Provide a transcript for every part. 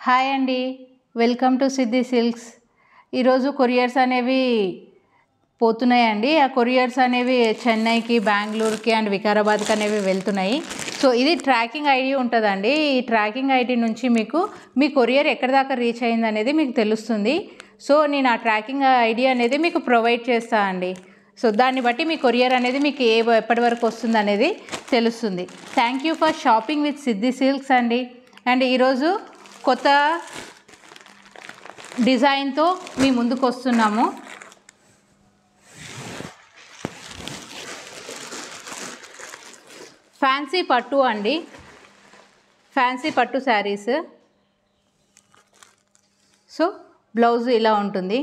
Hi అండి, welcome to Siddhi silks. ఈరోజు couriers అనేవి పోతున్నాయండి. ఆ కొరియర్స్ అనేవి చెన్నైకి, బెంగళూరుకి అండ్ వికారాబాద్కి అనేవి వెళ్తున్నాయి. సో ఇది ట్రాకింగ్ ఐడి ఉంటుందండి. ఈ ట్రాకింగ్ ఐడి నుంచి మీకు మీ కొరియర్ ఎక్కడి దాకా రీచ్ అయింది అనేది మీకు తెలుస్తుంది. సో నేను ఆ ట్రాకింగ్ ఐడి అనేది మీకు ప్రొవైడ్ చేస్తాను అండి. సో దాన్ని బట్టి మీ కొరియర్ అనేది మీకు ఎప్పటి వరకు వస్తుంది అనేది తెలుస్తుంది. Thank you for shopping with Siddhi silks అండి. అండ్ ఈరోజు కొత్త డిజైన్తో మీ ముందుకు వస్తున్నాము. ఫ్యాన్సీ పట్టు అండి, ఫ్యాన్సీ పట్టు శారీస్. సో బ్లౌజ్ ఇలా ఉంటుంది.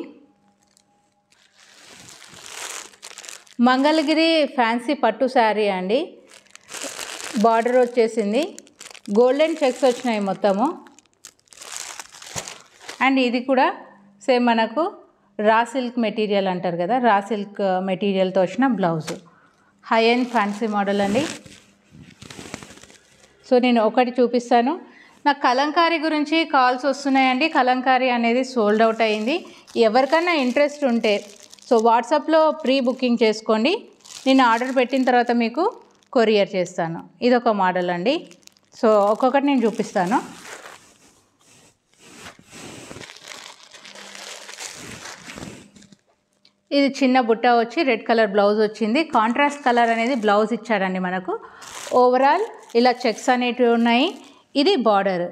మంగళగిరి ఫ్యాన్సీ పట్టు శారీ అండి. బార్డర్ వచ్చేసింది, గోల్డెన్ చెక్స్ వచ్చినాయి మొత్తము. అండ్ ఇది కూడా సేమ్ మనకు రా సిల్క్ మెటీరియల్ అంటారు కదా, రా సిల్క్ మెటీరియల్తో వచ్చిన blouse. High and fancy model అండి. సో నేను ఒకటి చూపిస్తాను. నాకు కలంకారీ గురించి కాల్స్ వస్తున్నాయండి. కలంకారీ అనేది సోల్డ్ అవుట్ అయింది. ఎవరికైనా ఇంట్రెస్ట్ ఉంటే సో వాట్సాప్లో ప్రీ బుకింగ్ చేసుకోండి. నేను ఆర్డర్ పెట్టిన తర్వాత మీకు కొరియర్ చేస్తాను. ఇదొక మోడల్ అండి. సో ఒక్కొక్కటి నేను చూపిస్తాను. ఇది చిన్న బుట్ట వచ్చి రెడ్ కలర్ బ్లౌజ్ వచ్చింది. కాంట్రాస్ట్ కలర్ అనేది బ్లౌజ్ ఇచ్చాడండి మనకు. ఓవరాల్ ఇలా చెక్స్ అనేటివి ఉన్నాయి. ఇది బార్డర్.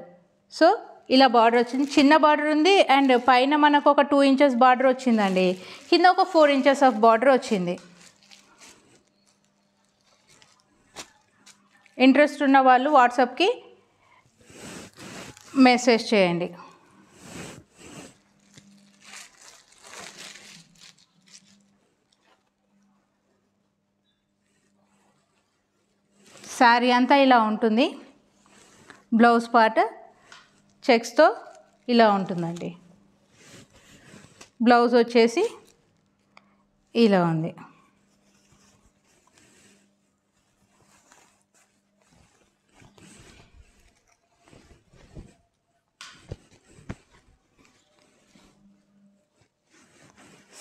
సో ఇలా బార్డర్ వచ్చింది, చిన్న బార్డర్ ఉంది. అండ్ పైన మనకు ఒక 2 ఇంచెస్ బార్డర్ వచ్చిందండి. కింద ఒక 4 ఇంచెస్ ఆఫ్ బార్డర్ వచ్చింది. ఇంట్రెస్ట్ ఉన్న వాళ్ళు వాట్సాప్కి మెసేజ్ చేయండి. శారీ అంతా ఇలా ఉంటుంది. బ్లౌజ్ పార్ట్ చెక్స్తో ఇలా ఉంటుందండి. బ్లౌజ్ వచ్చేసి ఇలా ఉంది.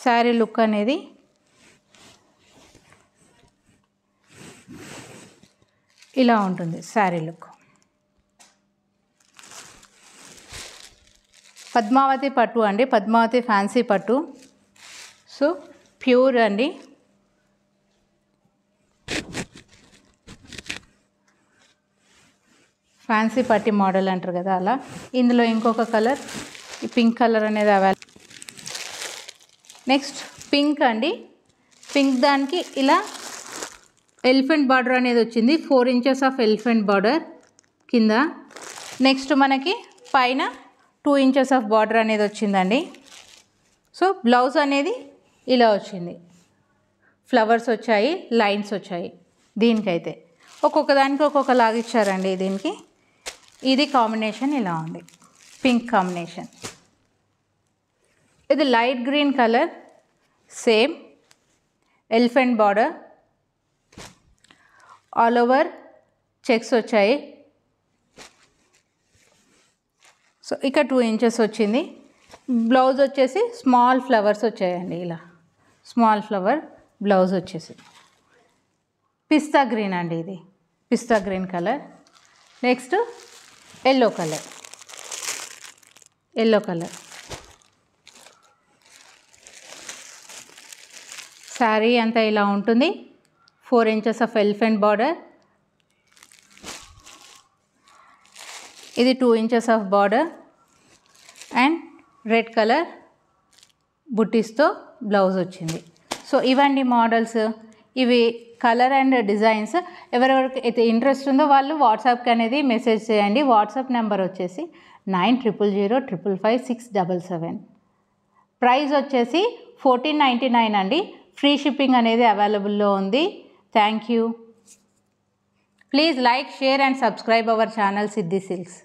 శారీ లుక్ అనేది ఇలా ఉంటుంది. శారీ లుక్ పద్మావతి పట్టు అండి, పద్మావతి ఫ్యాన్సీ పట్టు. సో ప్యూర్ అండి. ఫ్యాన్సీ పట్టి మోడల్ అంటారు కదా అలా. ఇందులో ఇంకొక కలర్, ఈ పింక్ కలర్ అనేది అవైలబుల్. నెక్స్ట్ పింక్ అండి. పింక్ దానికి ఇలా ఎలిఫెంట్ బార్డర్ అనేది వచ్చింది. 4 ఇంచెస్ ఆఫ్ ఎలిఫెంట్ బార్డర్ కింద. నెక్స్ట్ మనకి పైన 2 ఇంచెస్ ఆఫ్ బార్డర్ అనేది వచ్చిందండి. సో బ్లౌజ్ అనేది ఇలా వచ్చింది. ఫ్లవర్స్ వచ్చాయి, లైన్స్ వచ్చాయి. దీనికైతే ఒక్కొక్క దానికి ఒక్కొక్కలాగా ఇచ్చారండి. దీనికి ఇది కాంబినేషన్ ఇలా ఉంది, పింక్ కాంబినేషన్. ఇది light green colour, same elephant border, all over checks వచ్చాయి. సో ఇక్కడ 2 ఇంచెస్ వచ్చింది. బ్లౌజ్ వచ్చేసి స్మాల్ ఫ్లవర్స్ వచ్చాయండి. ఇలా స్మాల్ ఫ్లవర్ బ్లౌజ్ వచ్చేసి పిస్తా గ్రీన్ అండి. ఇది పిస్తా green colour. Next yellow colour, yellow colour. Sari అంతా ఇలా ఉంటుంది. 4 ఇంచెస్ ఆఫ్ ఎలిఫెంట్ బార్డర్. ఇది 2 inches of border and red colour బుట్టీస్తో బ్లౌజ్ వచ్చింది. సో ఇవండి మోడల్స్. ఇవి కలర్ అండ్ డిజైన్స్. ఎవరెవరికి అయితే ఇంట్రెస్ట్ ఉందో వాళ్ళు వాట్సాప్కి అనేది మెసేజ్ చేయండి. వాట్సాప్ నెంబర్ వచ్చేసి 9000555677. ప్రైస్ వచ్చేసి 1499 అండి. ఫ్రీ షిప్పింగ్ అనేది అవైలబుల్లో ఉంది. Thank you. Please like, share and subscribe our channel Siddhi silks.